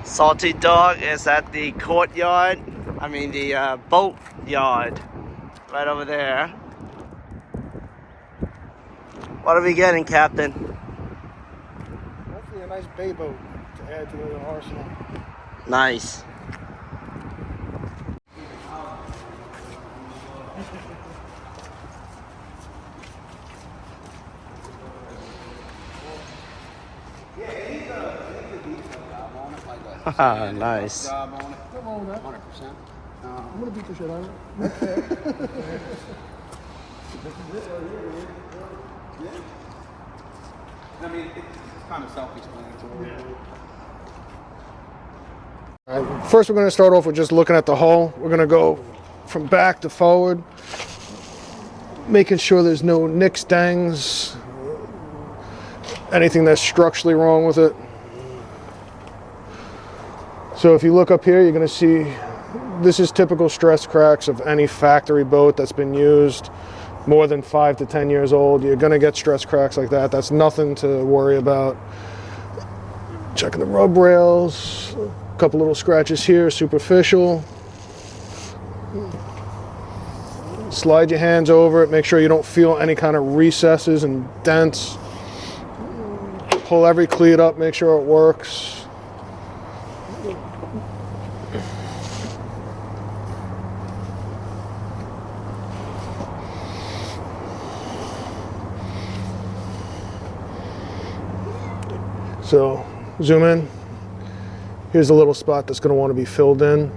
Salty Dog is at the courtyard. I mean the boat yard. Right over there. What are we getting, Captain? Hopefully a nice bay boat to add to the arsenal. Nice. Nice. Come on, 100%. I'm gonna beat the shit out of it. I mean, it's kind of self-explanatory. All right, first, we're going to start off with just looking at the hull. We're going to go from back to forward, making sure there's no nicks, dangs, anything that's structurally wrong with it. So if you look up here, you're going to see this is typical stress cracks of any factory boat that's been used more than 5 to 10 years old. You're going to get stress cracks like that. That's nothing to worry about. Checking the rub rails, a couple little scratches here, superficial. Slide your hands over it, make sure you don't feel any kind of recesses and dents. Pull every cleat up, make sure it works. So, zoom in. Here's a little spot that's going to want to be filled in,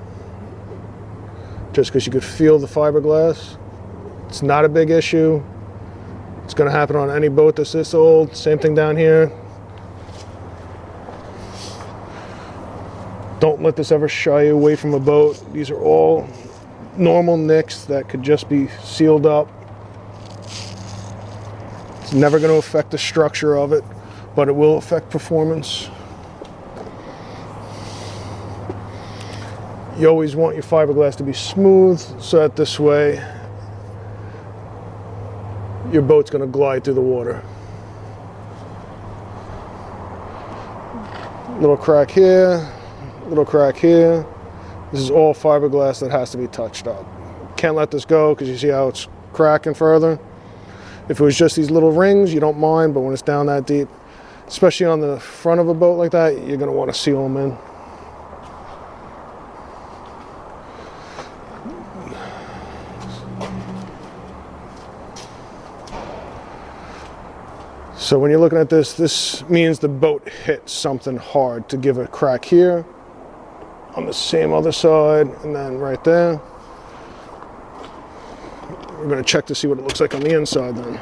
just because you could feel the fiberglass. It's not a big issue. It's going to happen on any boat that's this old. Same thing down here. Don't let this ever shy you away from a boat. These are all normal nicks that could just be sealed up. It's never going to affect the structure of it, but it will affect performance. You always want your fiberglass to be smooth, so that this way your boat's going to glide through the water. Little crack here, little crack here. This is all fiberglass that has to be touched up. Can't let this go because you see how it's cracking further. If it was just these little rings, you don't mind, but when it's down that deep, especially on the front of a boat like that, you're going to want to seal them in. So when you're looking at this, this means the boat hit something hard to give a crack here, on the same other side, and then right there. We're going to check to see what it looks like on the inside then.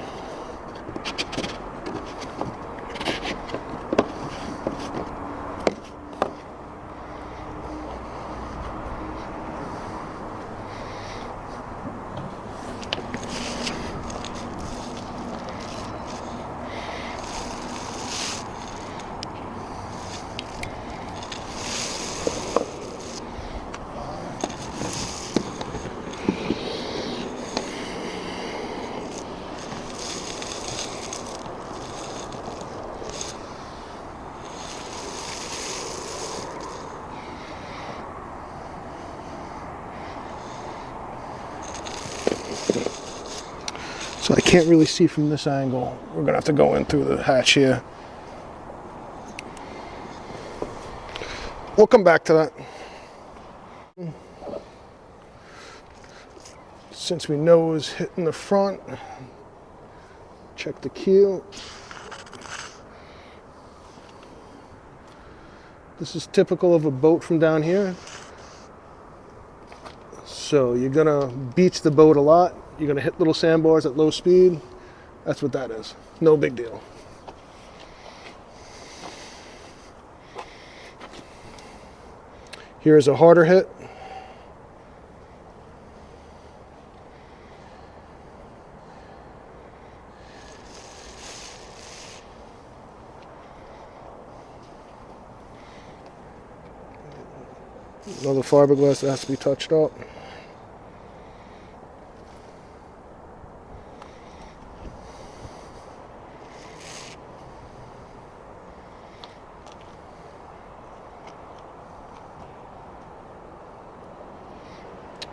So I can't really see from this angle. We're gonna have to go in through the hatch here. We'll come back to that. Since we know it was hitting the front, check the keel. This is typical of a boat from down here. So you're gonna beach the boat a lot. You're going to hit little sandbars at low speed. That's what that is. No big deal. Here's a harder hit. Another fiberglass that has to be touched up.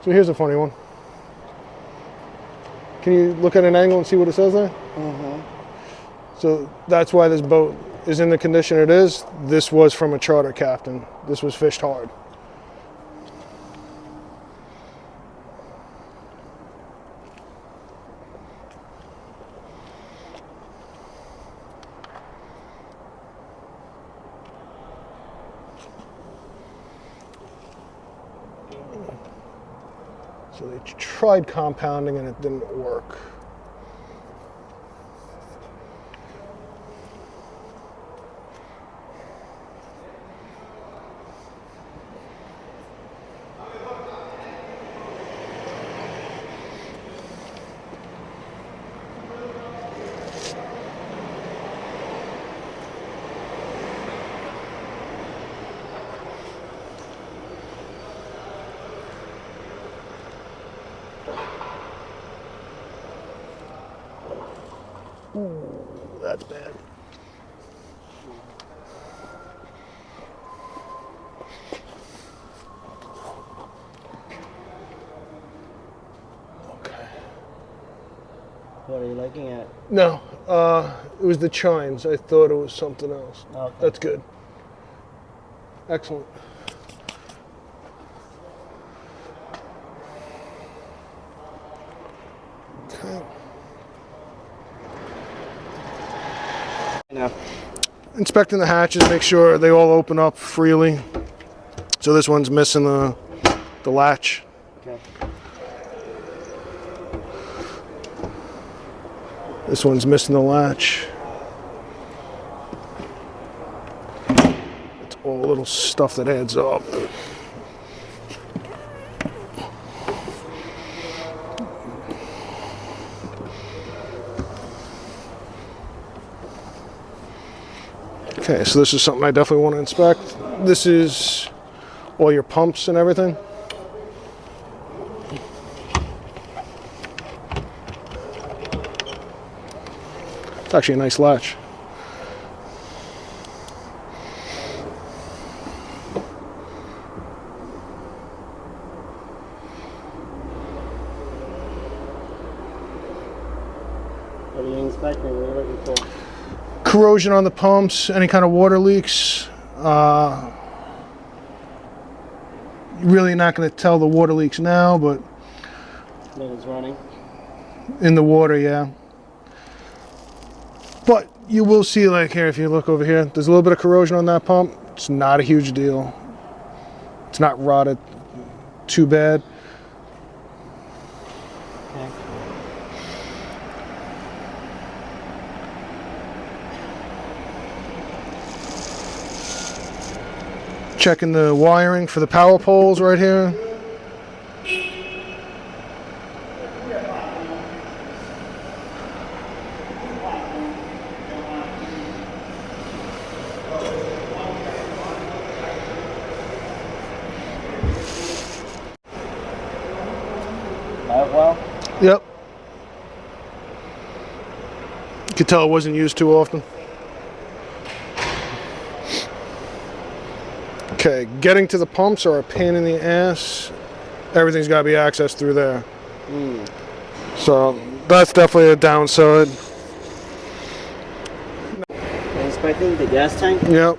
So here's a funny one. Can you look at an angle and see what it says there? So that's why this boat is in the condition it is. This was from a charter captain. This was fished hard. So they tried compounding and it didn't work. Ooh, that's bad. Okay. What are you looking at? No, it was the chines. I thought it was something else. Okay. That's good. Excellent. Okay. Now, Inspecting the hatches, make sure they all open up freely. So this one's missing the latch. okay. This one's missing the latch. It's all little stuff that adds up. Okay, so this is something I definitely want to inspect. This is all your pumps and everything. It's actually a nice latch. What are you inspecting? What are you looking for? Corrosion on the pumps, any kind of water leaks. You're really not going to tell the water leaks now, but That is running. in the water, yeah. But you will see, like here, if you look over here, there's a little bit of corrosion on that pump. It's not a huge deal. It's not rotted too bad. Okay. Checking the wiring for the power poles right here. Well, Yep. You could tell it wasn't used too often. Okay, getting to the pumps are a pain in the ass. Everything's got to be accessed through there. So that's definitely a downside. inspecting the gas tank. Yep.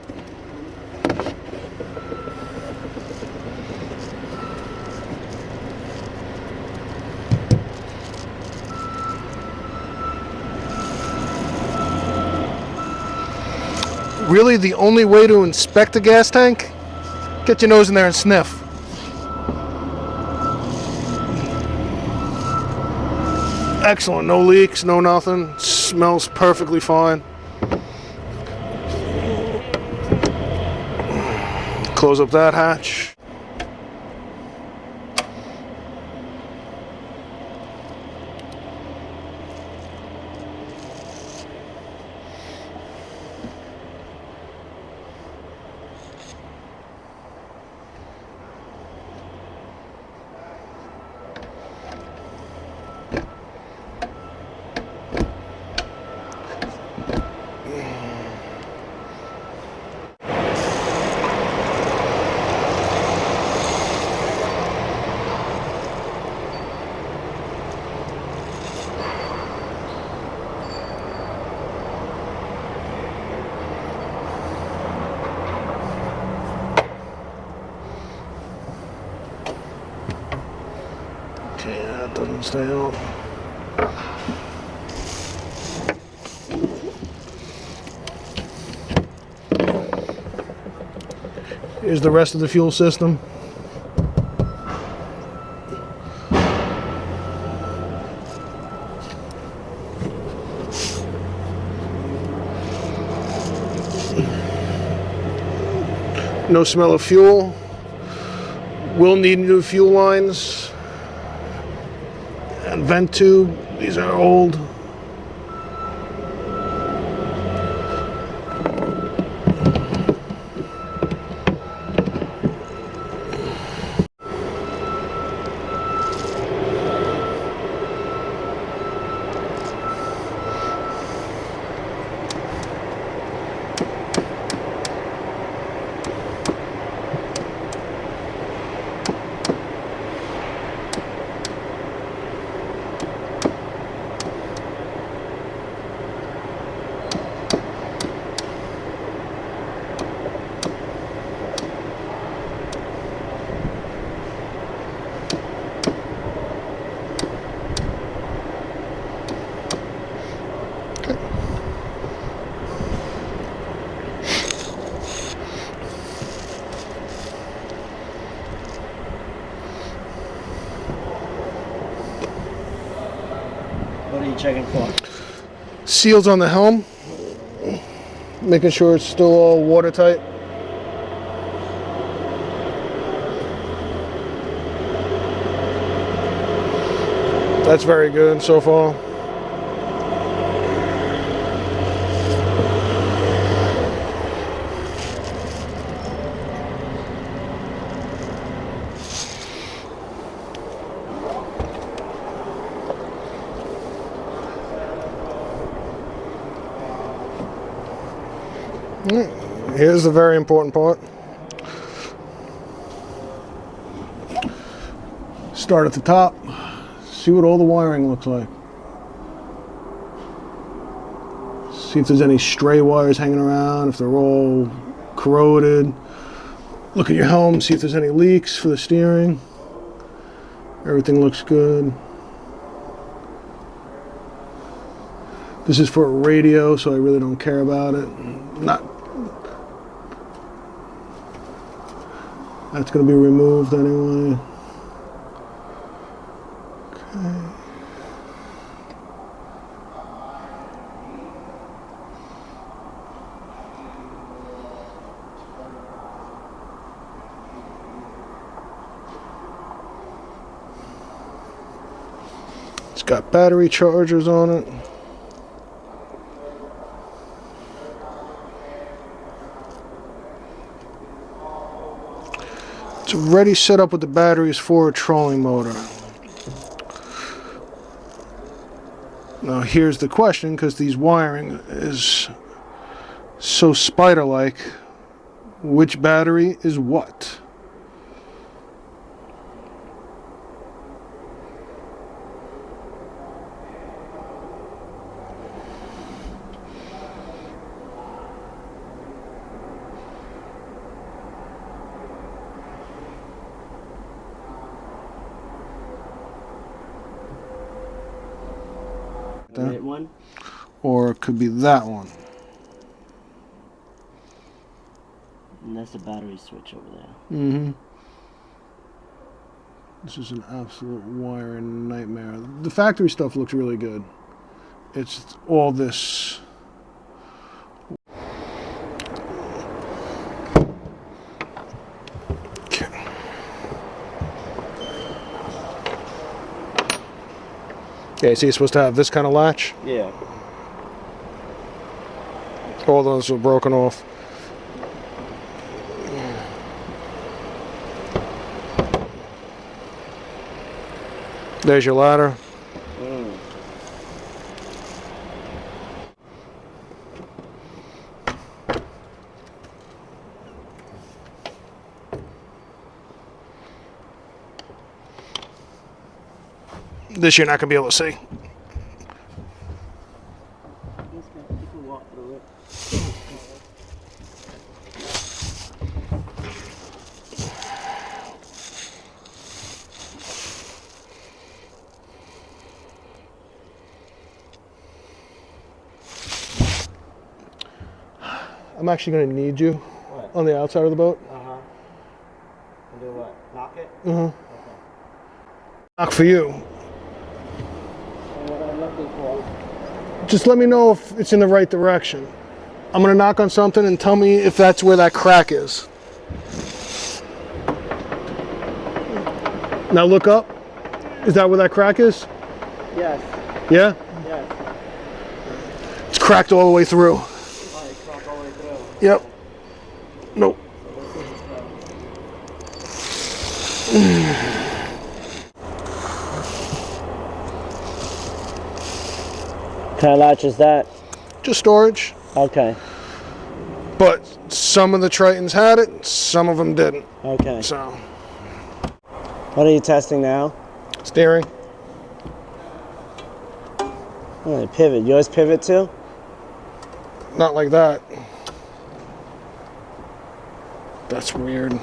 Really, the only way to inspect a gas tank? Get your nose in there and sniff. Excellent, no leaks, no nothing. Smells perfectly fine. Close up that hatch. Okay, that doesn't stay on. Here's the rest of the fuel system. No smell of fuel. Will need new fuel lines. And vent tube. These are old. What are you checking for? Seals on the helm. Making sure it's still all watertight. That's very good so far. Here's the very important part. Start at the top. See what all the wiring looks like. See if there's any stray wires hanging around, if they're all corroded. Look at your helm, see if there's any leaks for the steering. Everything looks good. This is for a radio, so I really don't care about it. That's going to be removed anyway. Okay. It's got battery chargers on it. It's already set up with the batteries for a trolling motor. Now here's the question, because these wiring is so spider-like, which battery is what? That one? Or it could be that one. And that's the battery switch over there. Mm-hmm. This is an absolute wiring nightmare. The factory stuff looks really good. It's all this. Okay, so you're supposed to have this kind of latch? Yeah. All those are broken off. There's your ladder. This you're not going to be able to see. You can walk through it. I'm actually going to need you What? on the outside of the boat. Uh-huh. And do what? Knock it? Uh-huh. Okay. Knock for you. And what I'm looking for. Just let me know if it's in the right direction. I'm going to knock on something and tell me if that's where that crack is. Now look up. Is that where that crack is? Yes. Yeah? Yes. It's cracked all the way through. Oh, it's cracked all the way through. Yep. Nope. What kind of latch is that? Just storage. Okay. But some of the Tritons had it, some of them didn't. Okay. So, What are you testing now? steering. Oh, they pivot. Yours pivot too? Not like that. That's weird.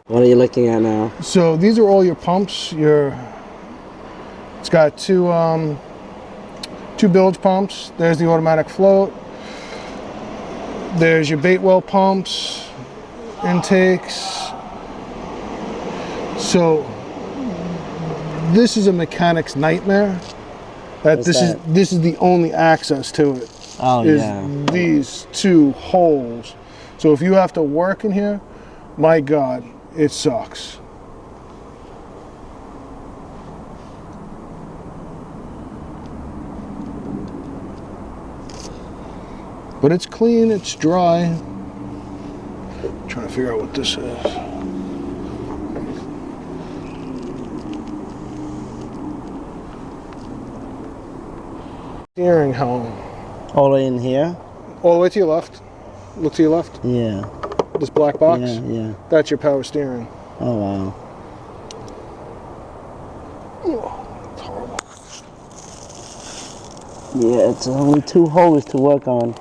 What are you looking at now? So these are all your pumps. It's got two bilge pumps. There's the automatic float. There's your bait well pumps, intakes. So this is a mechanic's nightmare. This is the only access to it. Oh, is yeah. these two holes. So if you have to work in here, my God, it sucks. But it's clean, it's dry. I'm trying to figure out what this is. Steering helm. All in here? All the way to your left. Look to your left. Yeah. This black box. Yeah, yeah. That's your power steering. Oh, wow. Oh, it's horrible. Yeah, it's only two holes to work on.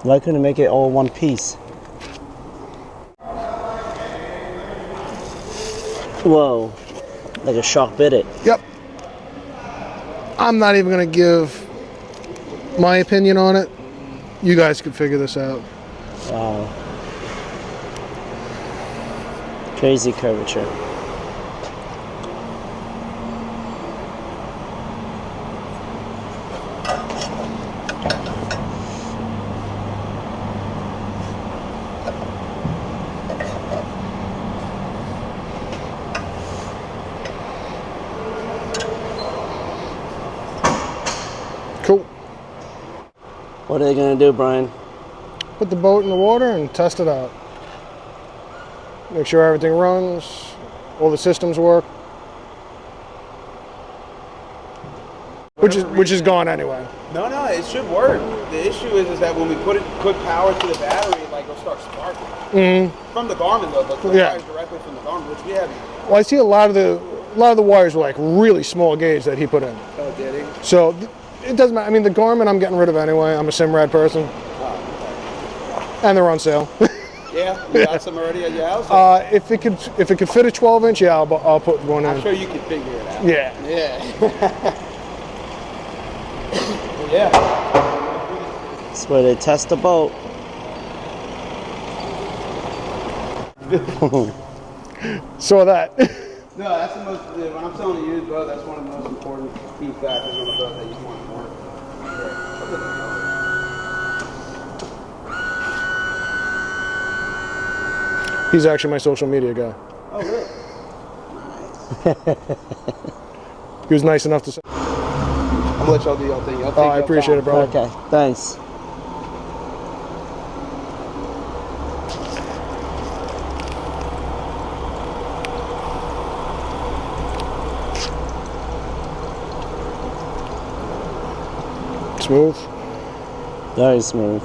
Why couldn't make it all one piece? Whoa. Like a shark bit it. Yep. I'm not even going to give my opinion on it. You guys could figure this out. Wow. Crazy curvature. Cool. What are they gonna do, Brian? Put the boat in the water and test it out. Make sure everything runs, all the systems work. Which is gone anyway. No, it should work. The issue is that when we put power to the battery, like it'll start sparking. Mm-hmm. From the Garmin though, but the Yeah. wires directly from the Garmin, which we have. Well, I see a lot of the wires were like really small gauge that he put in. Oh, did he? So it doesn't matter. I mean, the Garmin I'm getting rid of anyway. I'm a Simrad person. And they're on sale. Yeah, you got some already at your house? If it could fit a 12-inch, yeah, I'll put one in. I'm sure you can figure it out. Yeah. Yeah. Yeah. That's where they test the boat. Saw that. No, that's the most. When I'm selling a used boat, that's one of the most important key factors on a boat that you want to work. He's actually my social media guy. Oh, really? He was nice enough to say. I'm gonna let y'all do y'all thing. Y'all take I appreciate it, bro. Okay, thanks. Smooth. Very smooth.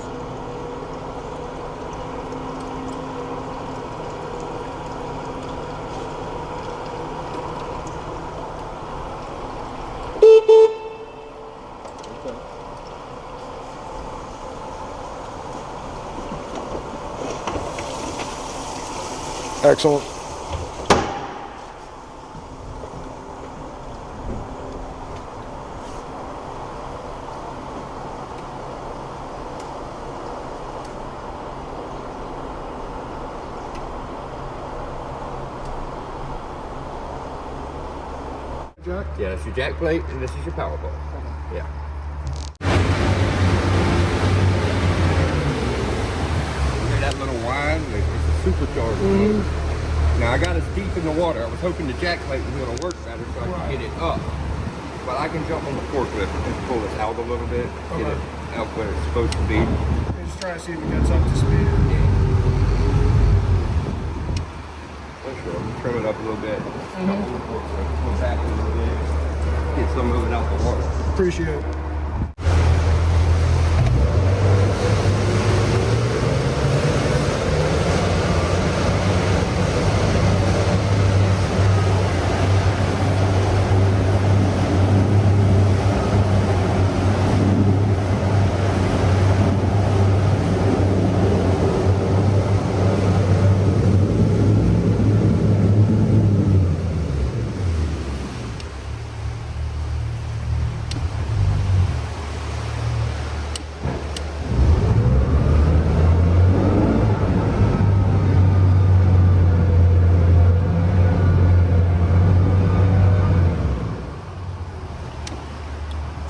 Excellent. Jack? Yeah, that's your jack plate, and this is your power ball. Yeah. Hear that little whine? It's a supercharger motor. Now I got us deep in the water. I was hoping the jack plate was going to work better so I could get it up. But I can jump on the forklift and pull this out a little bit, get it out where it's supposed to be. You're just trying to see if it gets up to speed. For sure. Trim it up a little bit. Jump on the forklift, pull back a little bit. Get some of it out the water. Appreciate it.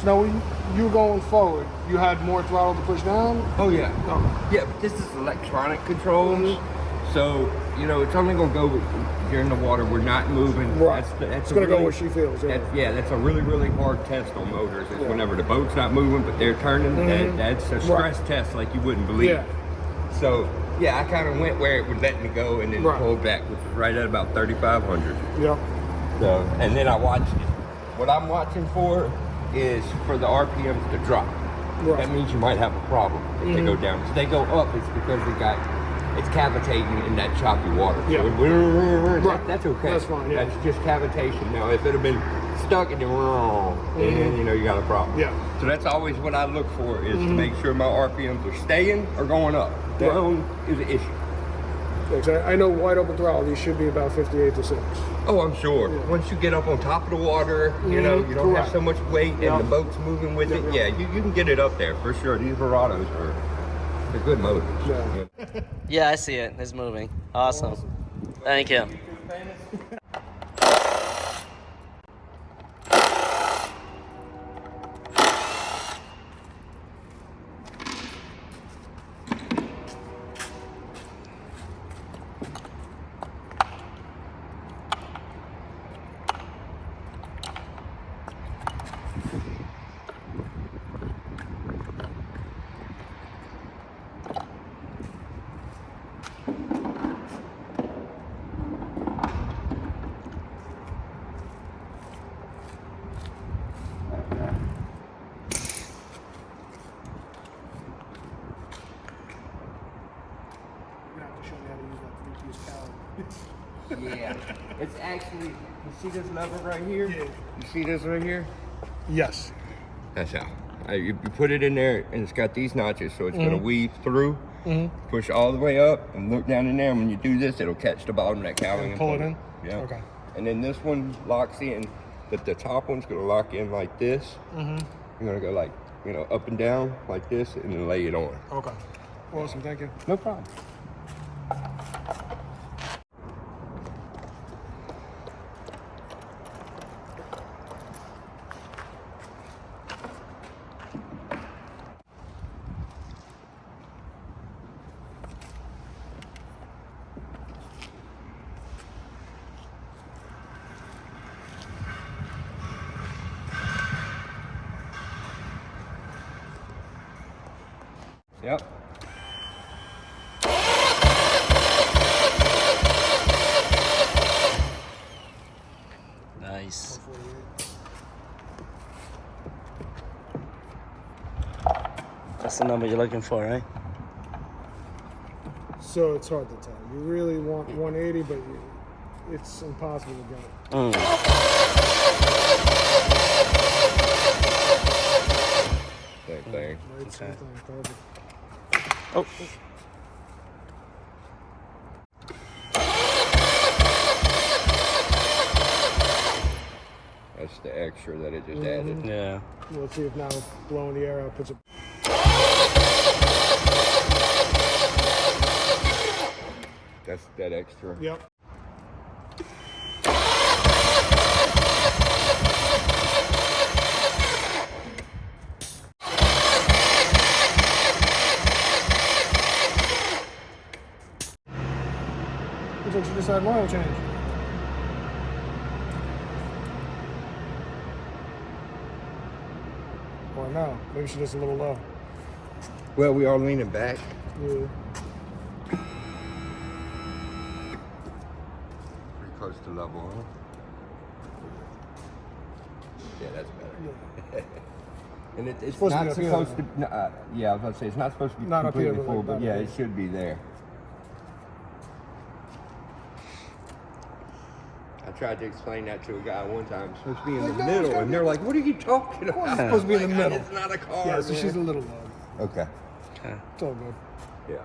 So now when you were going forward, you had more throttle to push down? Oh yeah. Oh. Yeah, but this is electronic controls. So, you know, it's only gonna go with, during the water. We're not moving. Right. That's It's going to go really- where she feels. Yeah. Yeah, that's a really, really hard test on motors. Is whenever the boat's not moving, but they're turning. That's a stress test like you wouldn't believe. Yeah. So, yeah, I kind of went where it would let me go and then Right. pulled back, which is right at about 3,500. Yeah. So, and then I watched it. What I'm watching for is for the RPMs to drop. Right. That means you might have a problem if they go down. If they go up, it's because it's cavitating in that choppy water. Yeah. So Right. that's okay. That's fine, yeah. That's just cavitation. Now, if it had been stuck in the wrong, then you know you got a problem. Yeah. So that's always what I look for is to make sure my RPMs are staying or going up. Down is an issue. Yeah, 'cause I know wide open throttle, these should be about 58 to 6. Oh, I'm sure. Once you get up on top of the water, you know, you don't have Correct. so much weight Yeah. and the boat's moving with it. Yeah, you can get it up there for sure. These Verados they're good motors. Yeah. Yeah, I see it. It's moving. Awesome. Thank you. You have to show me how to use that 3-piece Yeah. It's actually, you see this lever right here? You see this right here? Yes. That's how. You put it in there and it's got these notches so it's going to weave through. Push all the way up and look down in there. And when you do this, it'll catch the bottom of that cowling and pull it in? Yeah. Okay. And then this one locks in, but the top one's going to lock in like this. You're going to go like, you know, up and down like this and then lay it on. Okay. Awesome. Thank you. No problem. Yep. Nice. That's the number you're looking for, right? So it's hard to tell. You really want 180, but it's impossible to get it. Same thing. Right, same thing. Perfect. Oh. extra that it just added. Yeah. Let's see if now blowing the air out puts it. That's that extra. Yep. Looks like she just had an oil change. Or no, maybe she's just a little low. Well, we are leaning back. Yeah. Pretty close to level, huh? Yeah, that's better. Yeah. And it's supposed to not be up supposed here, to. No, yeah, I was gonna say it's not supposed to be Not up here, completely but full, like but that, yeah, yeah. it should be there. I tried to explain that to a guy one time. It's supposed to be in the middle, and they're like, "What are you talking about?" It's supposed to be in the middle. It's not a car. Yeah, so man. she's a little low. Okay. It's all good. Yeah.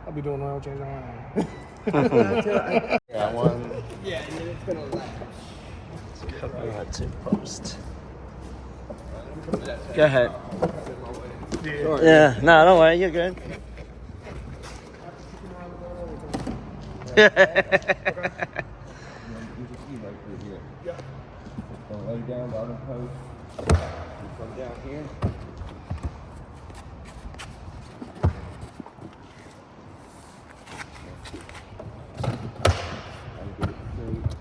I'll be doing an oil change on my own. Yeah, one. Yeah, and then it's gonna last. To post. Go ahead. Yeah, no, don't worry, you're good. You just see right through here. Yeah. Don't lay down, bottom post. You come down here. And get it straight.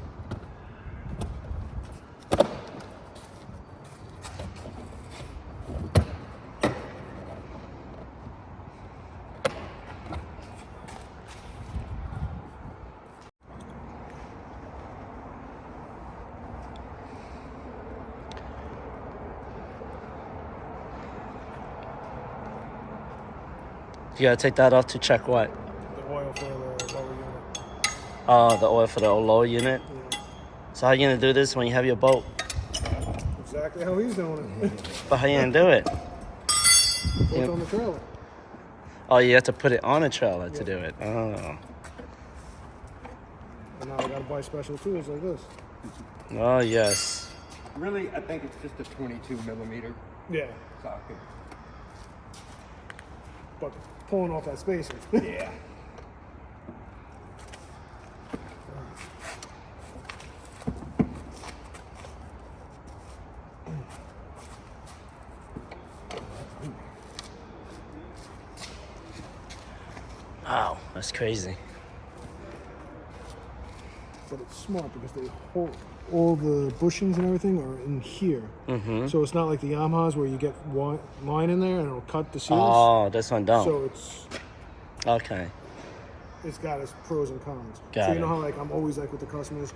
You gotta take that off to check what? The oil for the lower unit. Oh, the oil for the lower unit. Yeah. So how you gonna do this when you have your boat? Exactly how he's doing it. But how you gonna do it? Boat's on the trailer. Oh, you have to put it on a trailer to do it. Oh. And now I gotta buy special tools like this. Oh, yes. Really, I think it's just a 22 millimeter Yeah. socket. But pulling off that spacer. Yeah. Wow, that's crazy. But it's smart because they hold all the bushings and everything are in here. Mm-hmm. So it's not like the Yamahas where you get one line in there and it'll cut the seals. Oh, this one don't. So Okay. it's got its pros and cons. Got so you know it. how like I'm always like with the customers.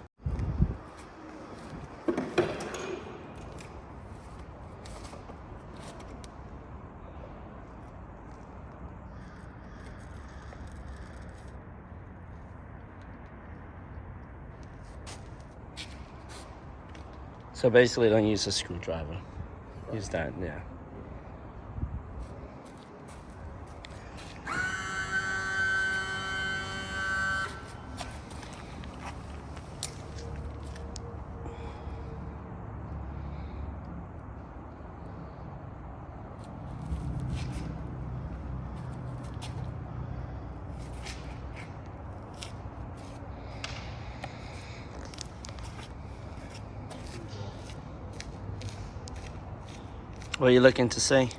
So basically, don't use a screwdriver. Use that, yeah. What are you looking to see?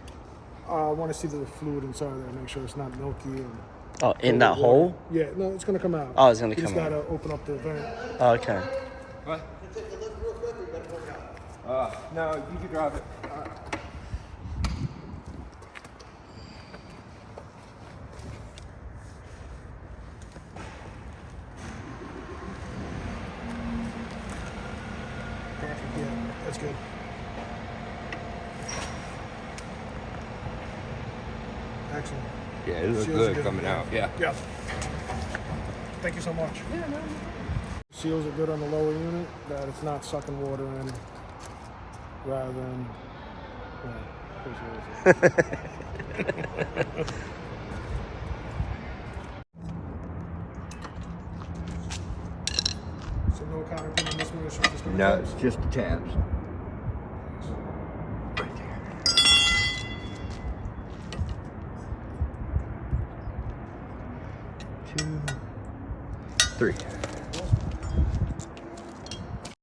I want to see the fluid inside there, make sure it's not milky. And Oh, in that hole? Yeah, no, it's gonna come out. Oh, it's gonna You just come out. gotta open up the vent. Oh, okay. What? No, you can drive it. Perfect. Yeah, that's good. Excellent. Yeah, it looks Seals good good. coming out. Yeah. Yeah. Thank you so much. Yeah, no. Seals are good on the lower unit, that it's not sucking water in rather than. So no counterpin on this one, it's just the No, tabs? it's just the tabs. 2, 3.